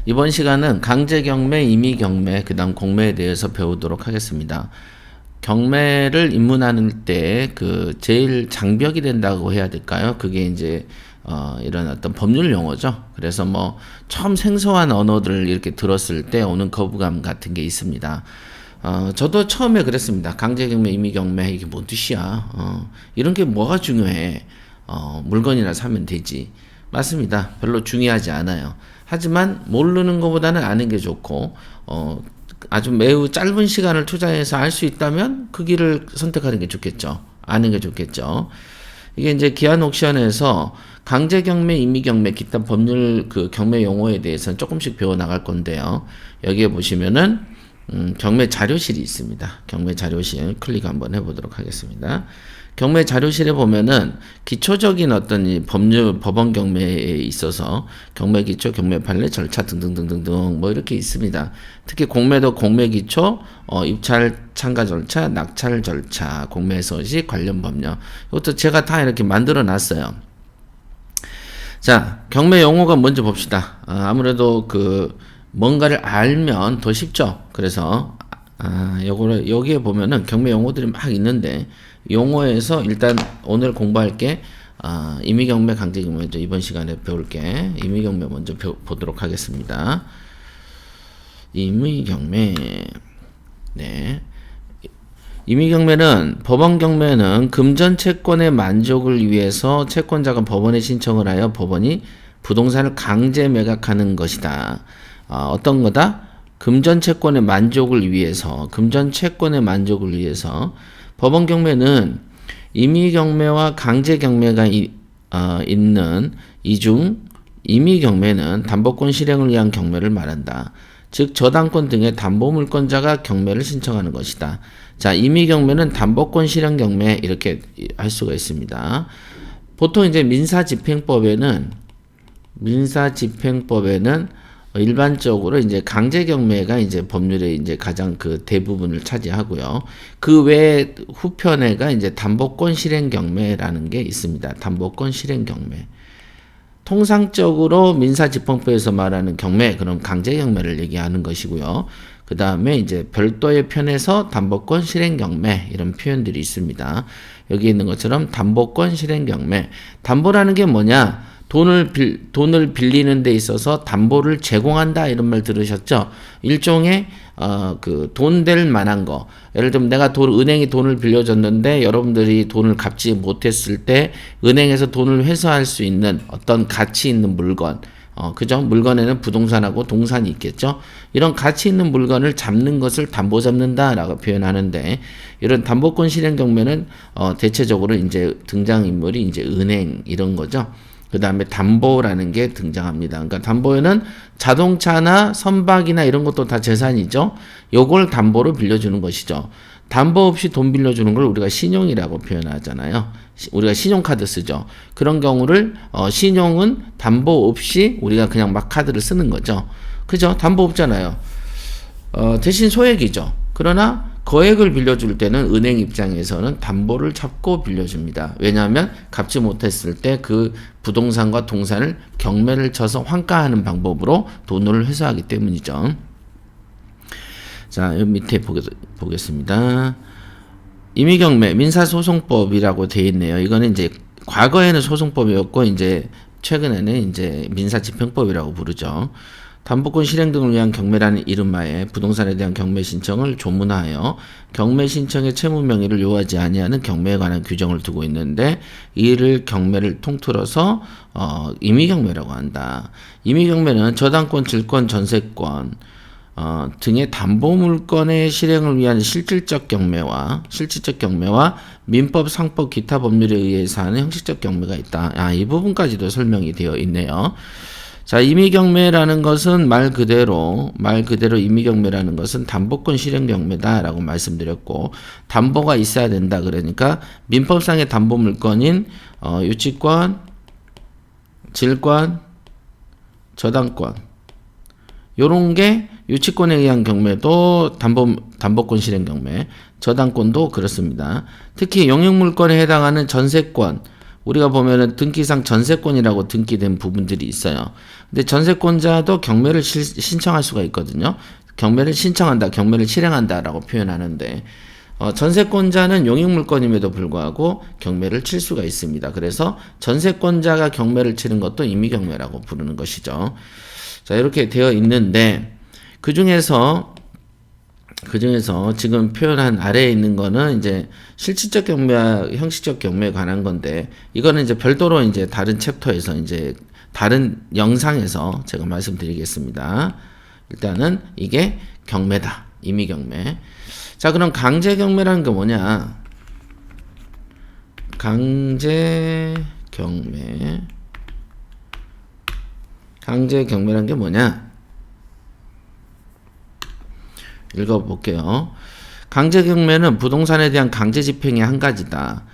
이번 시간은 강제경매, 임의경매, 그 다음 공매에 대해서 배우도록 하겠습니다. 경매를 입문하는 때 그 제일 장벽이 된다고 해야 될까요? 그게 이제 이런 어떤 법률 용어죠. 그래서 뭐 처음 생소한 언어들을 이렇게 들었을 때 오는 거부감 같은 게 있습니다. 저도 처음에 그랬습니다. 강제경매, 임의경매 이게 뭔 뜻이야? 이런 게 뭐가 중요해? 물건이나 사면 되지. 맞습니다. 별로 중요하지 않아요. 하지만 모르는 것보다는 아는 게 좋고 아주 매우 짧은 시간을 투자해서 알 수 있다면 그 길을 선택하는 게 좋겠죠. 아는 게 좋겠죠. 이게 이제 기한옥션에서 강제경매, 임의경매, 기타 법률 그 경매 용어에 대해서는 조금씩 배워 나갈 건데요. 여기에 보시면은 경매 자료실이 있습니다. 경매 자료실 클릭 한번 해보도록 하겠습니다. 경매 자료실에 보면은 기초적인 어떤 이 법원 경매에 있어서 경매 기초, 경매 판례, 절차 등등등등등 뭐 이렇게 있습니다. 특히 공매도 공매 기초, 입찰 참가 절차, 낙찰 절차, 공매 서식, 관련 법령. 이것도 제가 다 이렇게 만들어 놨어요. 자, 경매 용어가 먼저 봅시다. 아무래도 그 뭔가를 알면 더 쉽죠. 그래서 여기에 보면은 경매 용어들이 막 있는데 용어에서 일단 오늘 공부할 게 임의경매, 강제경매 이번 시간에 배울게. 임의경매 먼저 보도록 하겠습니다. 임의경매. 네. 임의경매는 법원경매는 금전 채권의 만족을 위해서 채권자가 법원에 신청을 하여 법원이 부동산을 강제 매각하는 것이다. 어떤 거다? 금전 채권의 만족을 위해서, 법원 경매는 임의경매와 강제경매가 있는 이 중 임의경매는 담보권 실행을 위한 경매를 말한다. 즉 저당권 등의 담보물권자가 경매를 신청하는 것이다. 자, 임의경매는 담보권 실행 경매 이렇게 할 수가 있습니다. 보통 이제 민사집행법에는 일반적으로 이제 강제경매가 이제 법률의 이제 가장 그 대부분을 차지하고요. 그 외에 후편에가 이제 담보권 실행 경매라는 게 있습니다. 담보권 실행 경매. 통상적으로 민사집행법에서 말하는 경매, 그럼 강제경매를 얘기하는 것이고요. 그 다음에 이제 별도의 편에서 담보권 실행 경매 이런 표현들이 있습니다. 여기 있는 것처럼 담보권 실행 경매. 담보라는 게 뭐냐? 돈을 빌리는 데 있어서 담보를 제공한다 이런 말 들으셨죠? 일종의 그 돈 될 만한 거. 예를 들면 내가 은행이 돈을 빌려줬는데 여러분들이 돈을 갚지 못했을 때 은행에서 돈을 회수할 수 있는 어떤 가치 있는 물건. 그죠? 물건에는 부동산하고 동산이 있겠죠? 이런 가치 있는 물건을 잡는 것을 담보 잡는다라고 표현하는데, 이런 담보권 실행 경매는 대체적으로 이제 등장인물이 이제 은행 이런 거죠. 그 다음에 담보라는 게 등장합니다. 그러니까 담보에는 자동차나 선박이나 이런 것도 다 재산이죠. 요걸 담보로 빌려주는 것이죠. 담보 없이 돈 빌려주는 걸 우리가 신용이라고 표현하잖아요. 우리가 신용카드 쓰죠. 그런 경우를 신용은 담보 없이 우리가 그냥 막 카드를 쓰는 거죠. 그죠? 담보 없잖아요. 대신 소액이죠. 그러나 거액을 빌려줄 때는 은행 입장에서는 담보를 잡고 빌려줍니다. 왜냐하면 갚지 못했을 때 그 부동산과 동산을 경매를 쳐서 환가하는 방법으로 돈을 회수하기 때문이죠. 자, 여기 밑에 보겠습니다. 임의경매 민사소송법이라고 되어 있네요. 이거는 이제 과거에는 소송법이었고 이제 최근에는 이제 민사집행법이라고 부르죠. 담보권 실행 등을 위한 경매라는 이름하에 부동산에 대한 경매 신청을 조문하여 경매 신청의 채무 명의를 요하지 아니하는 경매에 관한 규정을 두고 있는데, 이를 경매를 통틀어서 임의경매라고 한다. 임의경매는 저당권, 질권, 전세권 등의 담보물건의 실행을 위한 실질적 경매와 민법, 상법, 기타 법률에 의해서 하는 형식적 경매가 있다. 이 부분까지도 설명이 되어 있네요. 자, 임의경매라는 것은 말 그대로 임의경매라는 것은 담보권 실행 경매다라고 말씀드렸고, 담보가 있어야 된다. 그러니까 민법상의 담보 물건인 유치권, 질권, 저당권 요런 게 유치권에 의한 경매도 담보권 실행 경매, 저당권도 그렇습니다. 특히 용역물권에 해당하는 전세권, 우리가 보면은 등기상 전세권이라고 등기된 부분들이 있어요. 근데 전세권자도 경매를 신청할 수가 있거든요. 경매를 신청한다, 경매를 실행한다라고 표현하는데 전세권자는 용익물권임에도 불구하고 경매를 칠 수가 있습니다. 그래서 전세권자가 경매를 치는 것도 임의경매라고 부르는 것이죠. 자, 이렇게 되어 있는데 그 중에서 지금 표현한 아래에 있는 거는 이제 실질적 경매와 형식적 경매에 관한 건데 이거는 이제 별도로 이제 다른 챕터에서 이제 다른 영상에서 제가 말씀드리겠습니다. 일단은 이게 경매다. 임의경매. 자, 그럼 강제경매라는 게 뭐냐? 강제경매라는 게 뭐냐? 읽어볼게요. 강제경매는 부동산에 대한 강제 집행의 한 가지다.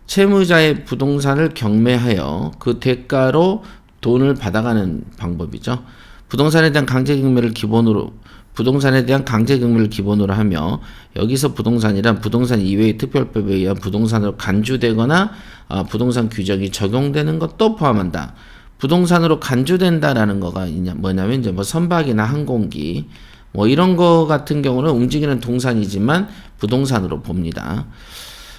채무자의 부동산을 경매하여 그 대가로 돈을 받아가는 방법이죠. 부동산에 대한 강제경매를 기본으로 하며 여기서 부동산이란 부동산 이외의 특별법에 의한 부동산으로 간주되거나 부동산 규정이 적용되는 것도 포함한다. 부동산으로 간주된다라는 거가 뭐냐면 이제 뭐 선박이나 항공기 뭐 이런 거 같은 경우는 움직이는 동산이지만 부동산으로 봅니다.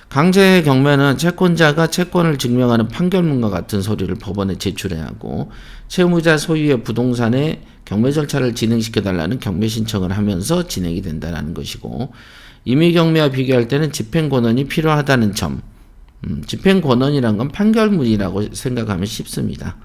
강제 경매는 채권자가 채권을 증명하는 판결문과 같은 서류를 법원에 제출해야 하고 채무자 소유의 부동산에 경매 절차를 진행시켜달라는 경매 신청을 하면서 진행이 된다는 것이고 임의경매와 비교할 때는 집행권한이 필요하다는 점. 집행권한이란 건 판결문이라고 생각하면 쉽습니다.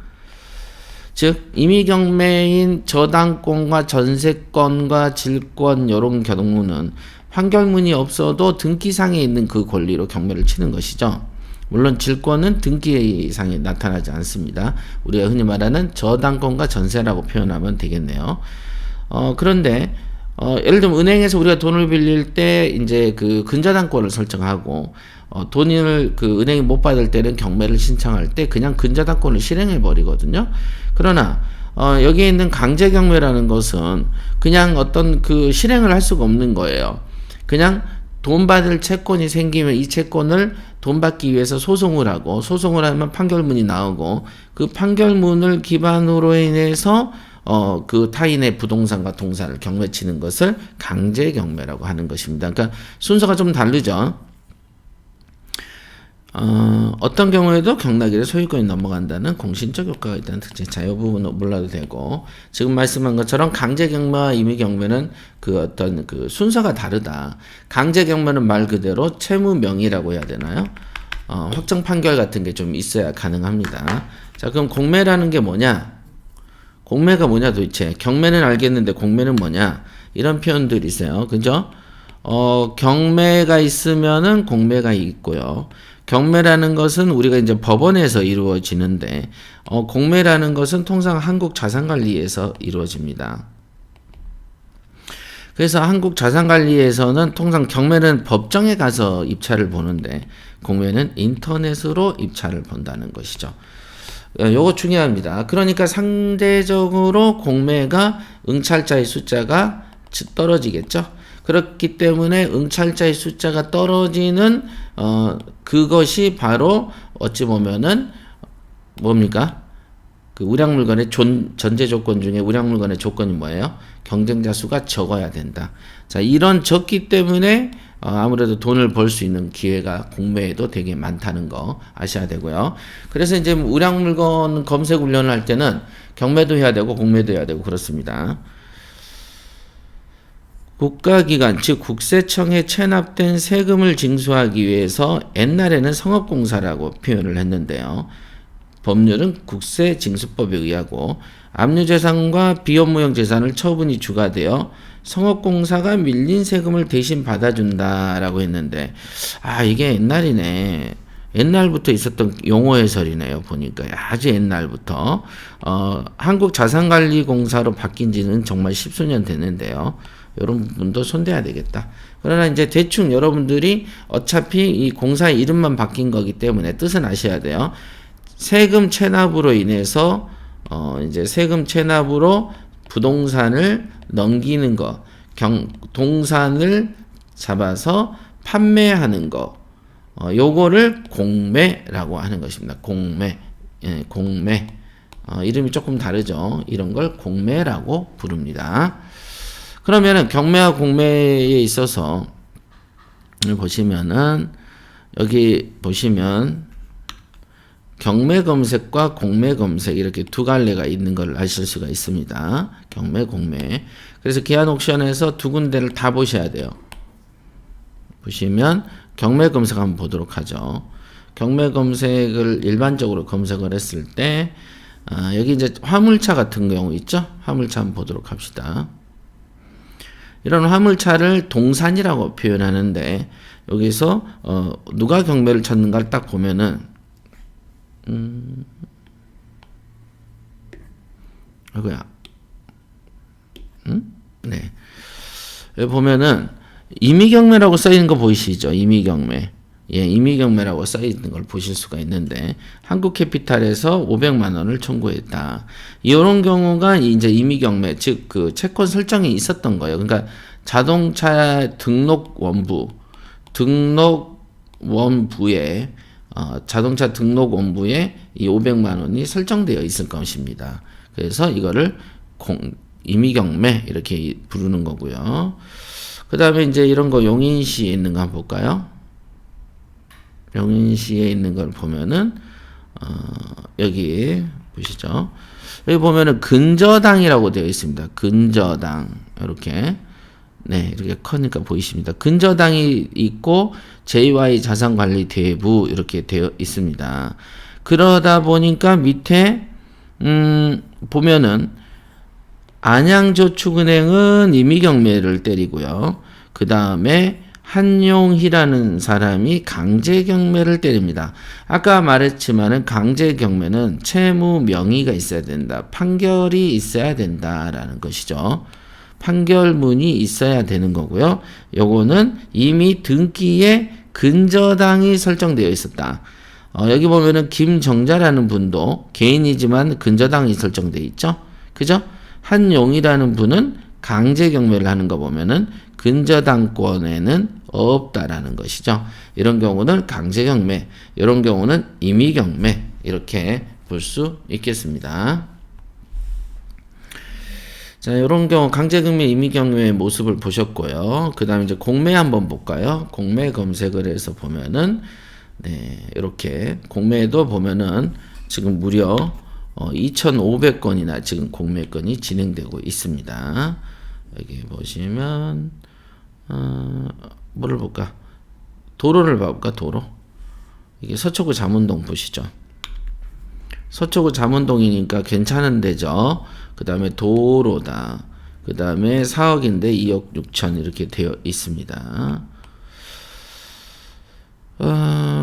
즉 임의경매인 저당권과 전세권과 질권 이런 경우는 판결문이 없어도 등기상에 있는 그 권리로 경매를 치는 것이죠. 물론 질권은 등기상에 나타나지 않습니다. 우리가 흔히 말하는 저당권과 전세라고 표현하면 되겠네요. 그런데 예를 들면 은행에서 우리가 돈을 빌릴 때 이제 그 근저당권을 설정하고 돈을 그 은행이 못 받을 때는 경매를 신청할 때 그냥 근저당권을 실행해 버리거든요. 그러나 여기에 있는 강제 경매라는 것은 그냥 어떤 그 실행을 할 수가 없는 거예요. 그냥 돈 받을 채권이 생기면 이 채권을 돈 받기 위해서 소송을 하면 판결문이 나오고 그 판결문을 기반으로 인해서 그 타인의 부동산과 동산을 경매치는 것을 강제 경매라고 하는 것입니다. 그러니까 순서가 좀 다르죠. 어떤 경우에도 경락일에 소유권이 넘어간다는 공신적 효과가 있다는 특징. 자, 이 부분은 몰라도 되고, 지금 말씀한 것처럼 강제경매와 임의경매는 그 어떤 그 순서가 다르다. 강제경매는 말 그대로 채무명의라고 해야 되나요? 확정 판결 같은 게 좀 있어야 가능합니다. 자, 그럼 공매라는 게 뭐냐? 공매가 뭐냐 도대체? 경매는 알겠는데 공매는 뭐냐? 이런 표현들이 있어요. 그죠? 경매가 있으면은 공매가 있고요. 경매라는 것은 우리가 이제 법원에서 이루어지는데, 공매라는 것은 통상 한국자산관리에서 이루어집니다. 그래서 한국자산관리에서는 통상 경매는 법정에 가서 입찰을 보는데, 공매는 인터넷으로 입찰을 본다는 것이죠. 요거 중요합니다. 그러니까 상대적으로 공매가 응찰자의 숫자가 떨어지겠죠. 그렇기 때문에 응찰자의 숫자가 떨어지는 그것이 바로 어찌 보면은 뭡니까? 그 우량물건의 전제 조건 중에 우량물건의 조건이 뭐예요? 경쟁자 수가 적어야 된다. 자, 이런 적기 때문에 아무래도 돈을 벌 수 있는 기회가 공매에도 되게 많다는 거 아셔야 되고요. 그래서 이제 우량물건 검색 훈련을 할 때는 경매도 해야 되고 공매도 해야 되고 그렇습니다. 국가기관, 즉 국세청에 체납된 세금을 징수하기 위해서 옛날에는 성업공사라고 표현을 했는데요. 법률은 국세징수법에 의하고 압류재산과 비업무용 재산을 처분이 주가되어 성업공사가 밀린 세금을 대신 받아준다라고 했는데 이게 옛날이네. 옛날부터 있었던 용어 해설이네요. 보니까 아주 옛날부터 한국자산관리공사로 바뀐 지는 정말 십수년 됐는데요. 이런 부분도 손대야 되겠다. 그러나 이제 대충 여러분들이 어차피 이 공사의 이름만 바뀐 거기 때문에 뜻은 아셔야 돼요. 세금 체납으로 인해서 이제 세금 체납으로 부동산을 넘기는 거, 동산을 잡아서 판매하는 거, 요거를 공매라고 하는 것입니다. 공매. 예, 공매. 이름이 조금 다르죠. 이런 걸 공매라고 부릅니다. 그러면은 경매와 공매에 있어서 보시면은 여기 보시면 경매 검색과 공매 검색 이렇게 두 갈래가 있는 걸 아실 수가 있습니다. 경매, 공매. 그래서 기한 옥션에서 두 군데를 다 보셔야 돼요. 보시면 경매 검색 한번 보도록 하죠. 경매 검색을 일반적으로 검색을 했을 때 여기 이제 화물차 같은 경우 있죠? 화물차 한번 보도록 합시다. 이런 화물차를 동산이라고 표현하는데 여기서 누가 경매를 쳤는가를 딱 보면은 이거야. 네. 여기 보면은 임의경매라고 써 있는 거 보이시죠? 임의경매. 예, 임의경매라고 써 있는 걸 보실 수가 있는데 한국캐피탈에서 500만 원을 청구했다. 이런 경우가 이제 임의경매, 즉 그 채권 설정이 있었던 거예요. 그러니까 자동차 등록원부에 자동차 등록원부에 이 500만 원이 설정되어 있을 것입니다. 그래서 이거를 임의경매 이렇게 부르는 거고요. 그 다음에 이제 이런 거 용인시에 있는 거 한번 볼까요? 용인시에 있는 걸 보면은 여기 보시죠. 여기 보면은 근저당이라고 되어 있습니다. 근저당 이렇게 네 이렇게 커니까 보이십니다. 근저당이 있고 JY 자산관리대부 이렇게 되어 있습니다. 그러다 보니까 밑에 보면은 안양저축은행은 임의경매를 때리고요. 그 다음에 한용희라는 사람이 강제경매를 때립니다. 아까 말했지만은 강제경매는 채무 명의가 있어야 된다. 판결이 있어야 된다라는 것이죠. 판결문이 있어야 되는 거고요. 요거는 이미 등기에 근저당이 설정되어 있었다. 여기 보면은 김정자라는 분도 개인이지만 근저당이 설정되어 있죠. 그죠? 한용이라는 분은 강제경매를 하는 거 보면은 근저당권에는 없다라는 것이죠. 이런 경우는 강제경매, 이런 경우는 임의경매 이렇게 볼 수 있겠습니다. 자, 이런 경우 강제경매, 임의경매의 모습을 보셨고요. 그 다음에 이제 공매 한번 볼까요? 공매 검색을 해서 보면은 네, 이렇게 공매도 보면은 지금 무려 2,500건이나 지금 공매건이 진행되고 있습니다. 여기 보시면 뭐를 볼까? 도로를 봐볼까? 도로. 이게 서초구 잠원동 보시죠. 서초구 잠원동이니까 괜찮은 데죠. 그 다음에 도로다. 그 다음에 4억인데 2억 6천 이렇게 되어 있습니다.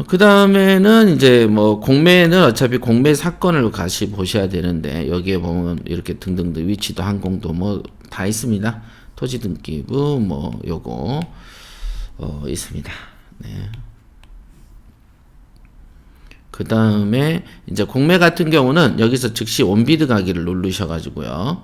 그 다음에는 이제 뭐 공매는 어차피 공매 사건을 같이 보셔야 되는데 여기에 보면 이렇게 등등등 위치도 항공도 뭐 다 있습니다. 토지 등기부 뭐 요거 있습니다. 네. 그 다음에 이제 공매 같은 경우는 여기서 즉시 온비드 가기를 누르셔가지고요.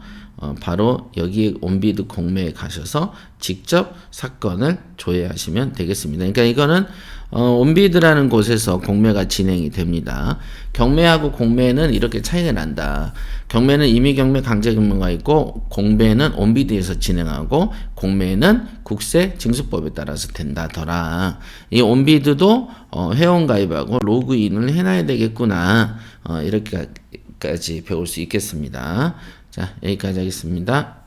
바로 여기 온비드 공매에 가셔서 직접 사건을 조회하시면 되겠습니다. 그러니까 이거는 온비드라는 곳에서 공매가 진행이 됩니다. 경매하고 공매는 이렇게 차이가 난다. 경매는 임의경매, 강제경매가 있고 공매는 온비드에서 진행하고 공매는 국세 징수법에 따라서 된다더라. 이 온비드도 회원가입하고 로그인을 해놔야 되겠구나. 이렇게까지 배울 수 있겠습니다. 자, 여기까지 하겠습니다.